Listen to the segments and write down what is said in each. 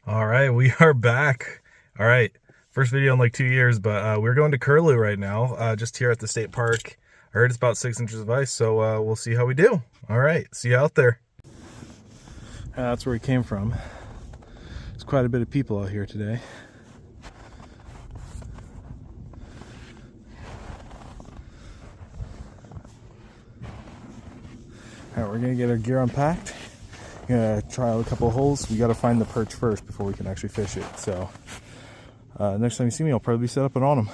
All right, we are back. All right, first video in like 2 years, but we're going to Curlew right now, just here at the state park. I heard it's about 6 inches of ice, so we'll see how we do. All right, see you out there. That's where we came from. There's quite a bit of people out here today. All right, we're gonna get our gear unpacked. Gonna try out a couple of holes. We gotta find the perch first before we can actually fish it. So next time you see me, I'll probably be set up and on them.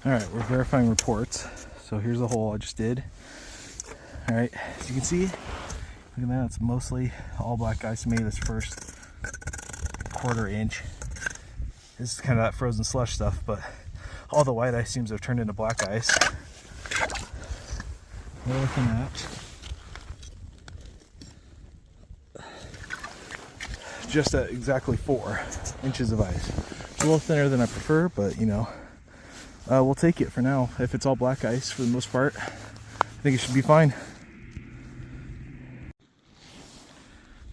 All right, we're verifying reports. So here's the hole I just did. All right, as you can see, look at that. It's mostly all black ice. Maybe this first quarter inch. This is kind of that frozen slush stuff, but all the white ice seems to have turned into black ice. We're looking at just at exactly 4 inches of ice. It's a little thinner than I prefer, but you know, we'll take it for now. If it's all black ice for the most part, I think it should be fine.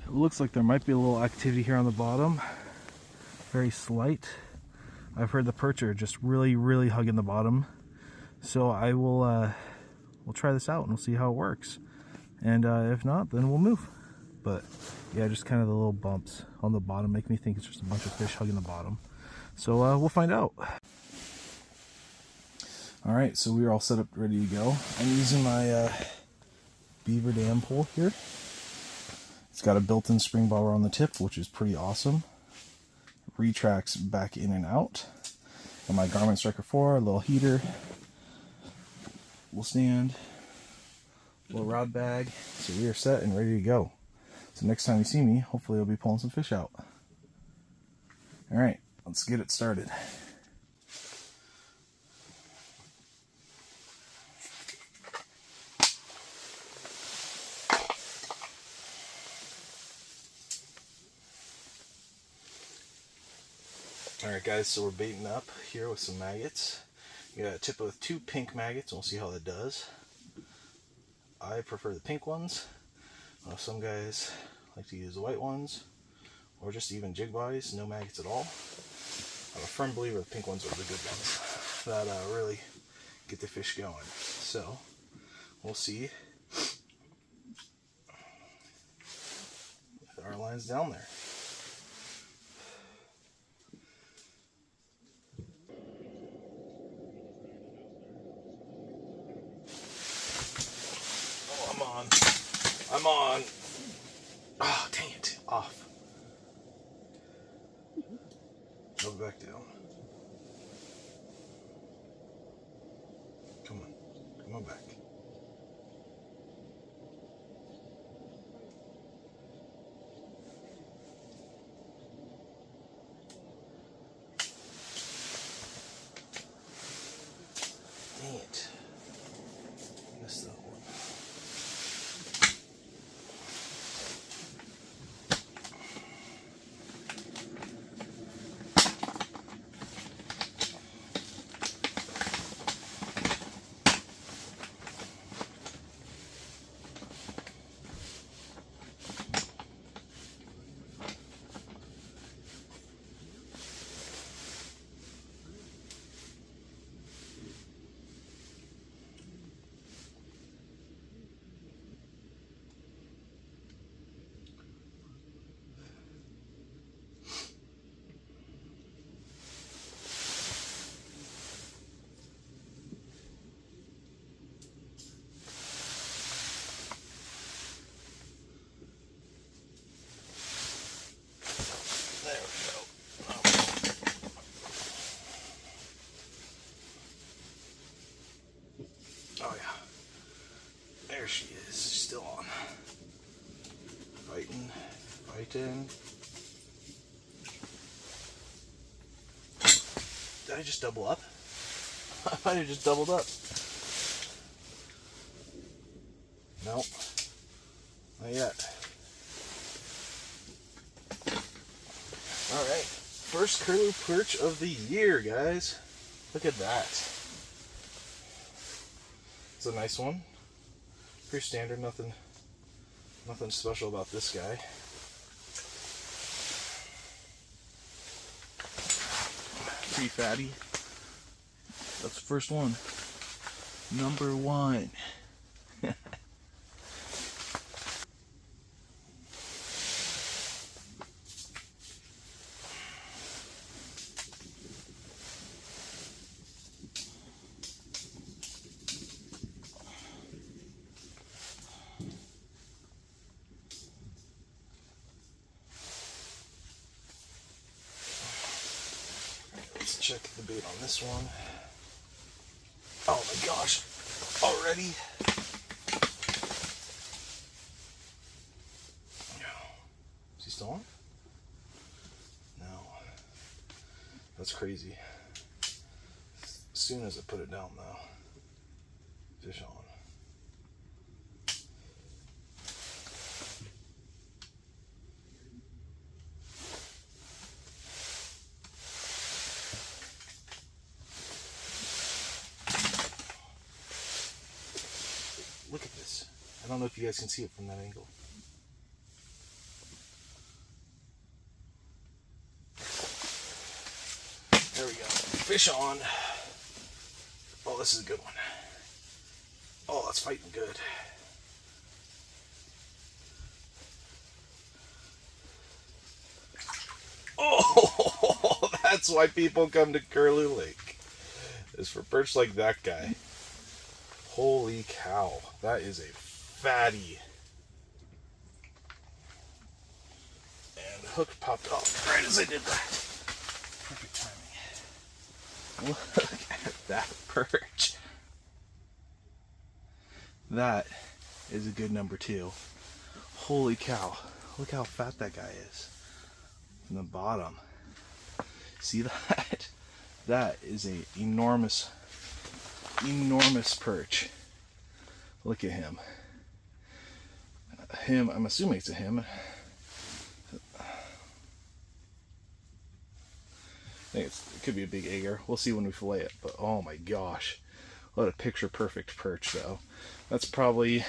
It looks like there might be a little activity here on the bottom. Very slight. I've heard the perch are just really hugging the bottom. So I will we'll try this out and we'll see how it works. And if not, then we'll move. But yeah, just kind of the little bumps on the bottom make me think it's just a bunch of fish hugging the bottom. So we'll find out. All right, so we're all set up, ready to go. I'm using my beaver dam pole here. It's got a built-in spring bobber on the tip, which is pretty awesome. Retracts back in and out. Got my Garmin Striker 4, a little heater, little stand, little rod bag. So we are set and ready to go. So next time you see me, hopefully I'll be pulling some fish out. All right, let's get it started. Alright guys, so we're baiting up here with some maggots. We got a tip with 2 pink maggots, and we'll see how that does. I prefer the pink ones. Some guys like to use the white ones, or just even jig bodies, no maggots at all. I'm a firm believer the pink ones are the good ones that really get the fish going. So, we'll see if our line's down there. I'm on. Oh, dang it. Off. Go back down. Come on. Come on back. Dang it. Missed that one. Oh yeah, there she is, she's still on. Fighting. Did I just double up? I might have just doubled up. Nope, not yet. Alright, first curlew perch of the year, guys. Look at that. It's a nice one. Pretty standard, nothing special about this guy. pretty fatty. That's the first one. Number one. Let's check the bait on this one. Oh my gosh, already? Is he still on? No. That's crazy. As soon as I put it down though, fish on. Look at this. I don't know if you guys can see it from that angle. There we go. Fish on. Oh, this is a good one. Oh, that's fighting good. Oh, that's why people come to Curlew Lake. Is for perch like that guy. Holy cow, that is a fatty. And the hook popped off right as I did that. Perfect timing. Look at that perch. That is a good number 2. Holy cow, look how fat that guy is. From the bottom. See that? That is a enormous perch. Look at him. I'm assuming it's a him. I think it could be a big egger. We'll see when we fillet it. But oh my gosh, what a picture perfect perch though. That's probably a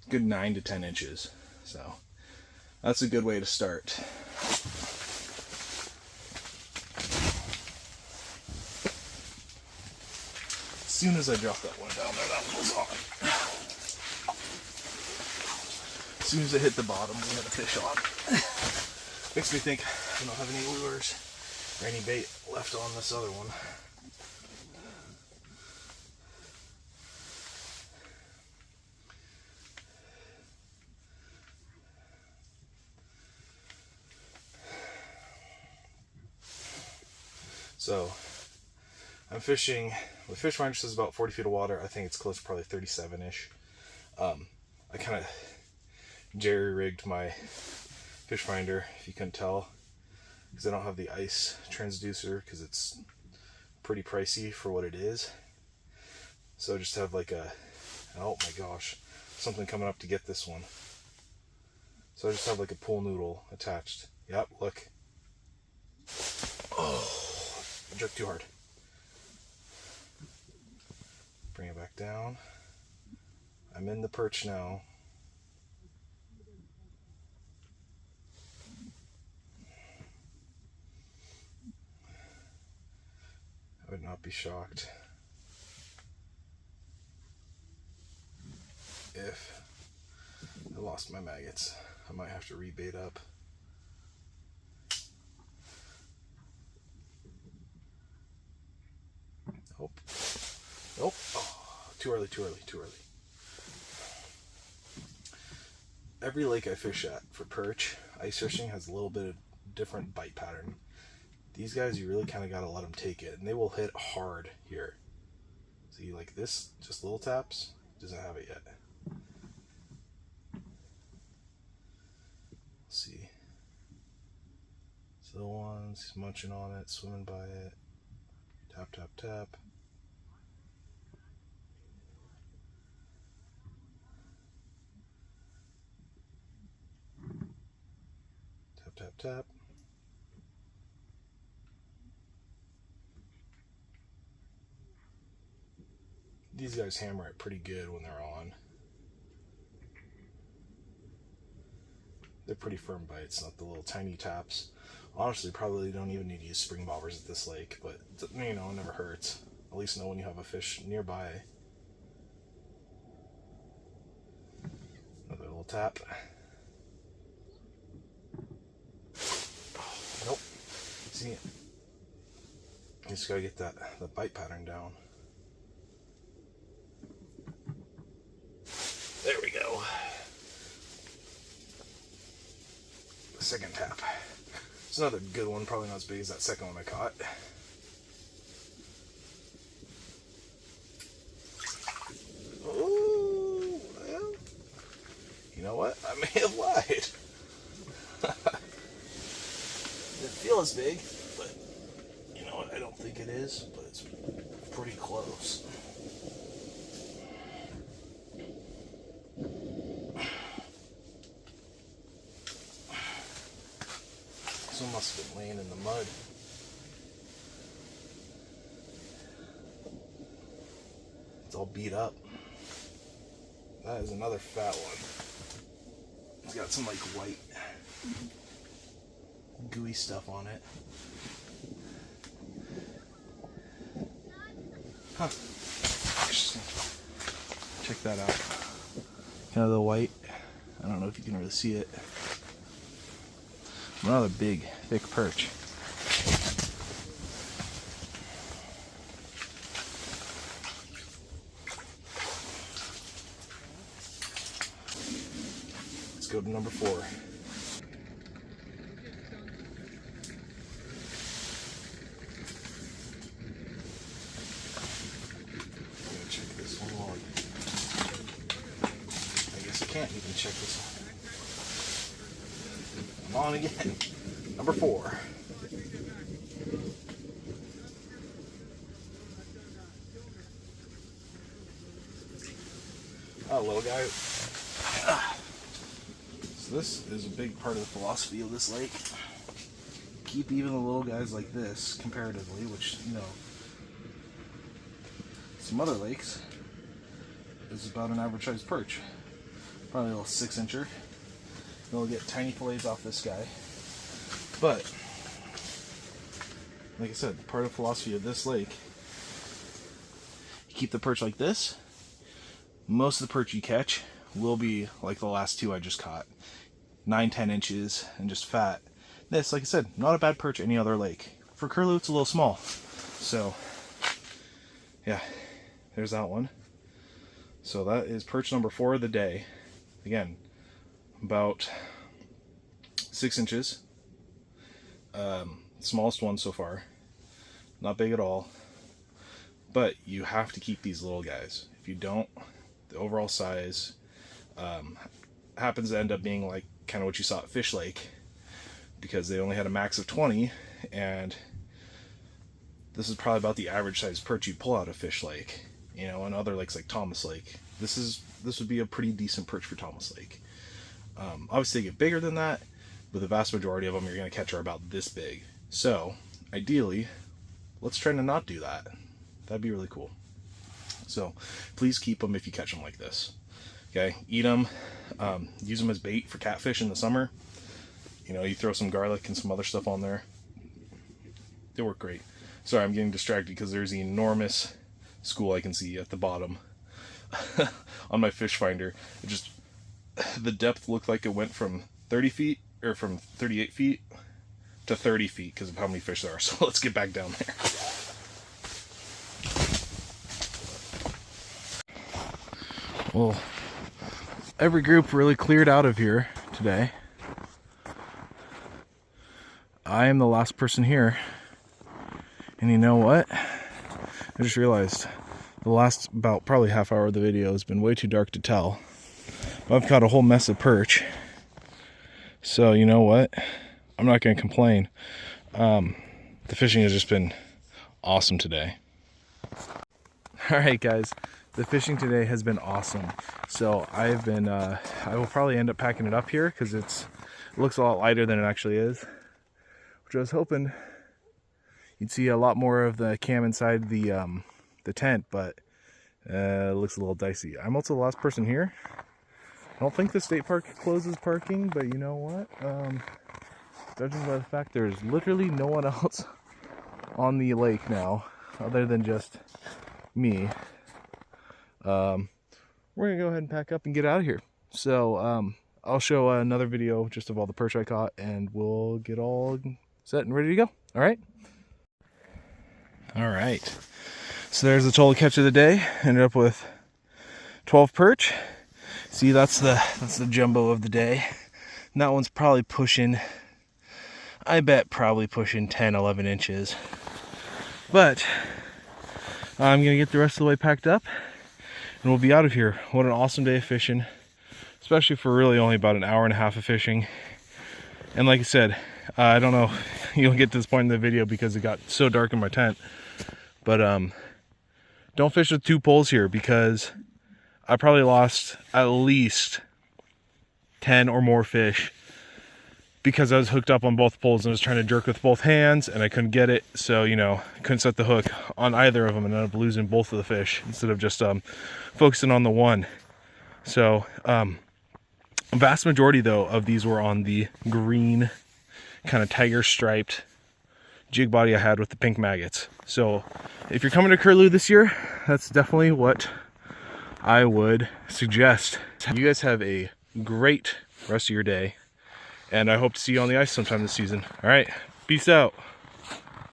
good 9 to 10 inches. So that's a good way to start. As soon as I dropped that one down there, that one was on. As soon as it hit the bottom, we had a fish on. Makes me think I don't have any lures or any bait left on this other one. So I'm fishing, the fish finder says about 40 feet of water. I think it's close to probably 37-ish. I kind of jerry-rigged my fish finder, if you couldn't tell, because I don't have the ice transducer because it's pretty pricey for what it is. So I just have like a, oh my gosh, something coming up to get this one. So I just have like a pool noodle attached. Yep, look. Oh, I jerked too hard. Bring it back down. I'm in the perch now. I would not be shocked if I lost my maggots. I might have to rebait up. Nope. Nope. Oh, too early. Every lake I fish at for perch, ice fishing has a little bit of different bite pattern. These guys, you really kind of got to let them take it, and they will hit hard here. See, like this, just little taps, doesn't have it yet. Let's see. Still ones, he's munching on it, swimming by it. Tap, tap, tap. Tap, tap, tap. These guys hammer it pretty good when they're on. They're pretty firm bites, not the little tiny taps. Honestly, probably don't even need to use spring bobbers at this lake, but you know, it never hurts. At least know when you have a fish nearby. Another little tap. Nope. See it? You just gotta get the bite pattern down. There we go. The second tap. It's another good one, probably not as big as that second one I caught. Oh, well, you know what? I may have lied. Didn't feel as big, but you know what? I don't think it is, but it's pretty close. This one must have been laying in the mud. It's all beat up. That is another fat one. It's got some like white gooey stuff on it. Huh. Check that out. Kind of the white. I don't know if you can really see it. Another big, thick perch. Let's go to number 4. I'm gonna check this one more. I guess I can't even check this one. I'm on again. Number 4. Oh, little guy. So this is a big part of the philosophy of this lake. Keep even the little guys like this, comparatively, which, you know, some other lakes is about an average sized perch. Probably a little 6-incher. You'll get tiny fillets off this guy. But, like I said, part of the philosophy of this lake, you keep the perch like this. Most of the perch you catch will be like the last 2 I just caught. 9-10 inches and just fat. This, like I said, not a bad perch any other lake. For Curlew, it's a little small. So, yeah, there's that one. So that is perch number 4 of the day. Again, about 6 inches. Smallest one so far. Not big at all. But you have to keep these little guys. If you don't, the overall size happens to end up being like kind of what you saw at Fish Lake, because they only had a max of 20, and this is probably about the average size perch you'd pull out of Fish Lake. You know, and other lakes like Thomas Lake. This would be a pretty decent perch for Thomas Lake. Obviously, they get bigger than that, but the vast majority of them you're going to catch are about this big. So, ideally, let's try to not do that. That'd be really cool. So, please keep them if you catch them like this. Okay, eat them. Use them as bait for catfish in the summer. You know, you throw some garlic and some other stuff on there. They work great. Sorry, I'm getting distracted because there's the enormous school I can see at the bottom on my fish finder. It just, the depth looked like it went from 30 feet or from 38 feet to 30 feet because of how many fish there are. So let's get back down there. Well, every group really cleared out of here today. I am the last person here. And you know what? I just realized the last about probably half hour of the video has been way too dark to tell. But I've caught a whole mess of perch. So you know what? I'm not going to complain. The fishing has just been awesome today. Alright guys, the fishing today has been awesome. So I've been, I will probably end up packing it up here because it looks a lot lighter than it actually is. Which I was hoping you'd see a lot more of the cam inside the tent, but it looks a little dicey. I'm also the last person here. I don't think the state park closes parking, but you know what? Judging by the fact there's literally no one else on the lake now, other than just me, we're gonna go ahead and pack up and get out of here. So I'll show another video just of all the perch I caught, and we'll get all set and ready to go. All right. All right. So there's the total catch of the day. Ended up with 12 perch. See, that's the jumbo of the day. And that one's probably pushing, I bet probably pushing 10, 11 inches. But I'm gonna get the rest of the way packed up and we'll be out of here. What an awesome day of fishing, especially for really only about an hour and a half of fishing. And like I said, I don't know, you'll get to this point in the video because it got so dark in my tent, but don't fish with 2 poles here, because I probably lost at least 10 or more fish because I was hooked up on both poles and I was trying to jerk with both hands and I couldn't get it. So, you know, I couldn't set the hook on either of them and ended up losing both of the fish instead of just focusing on the one. So a vast majority though of these were on the green kind of tiger striped jig body I had with the pink maggots. So if you're coming to Curlew this year, that's definitely what I would suggest. You guys have a great rest of your day, and I hope to see you on the ice sometime this season. All right, peace out.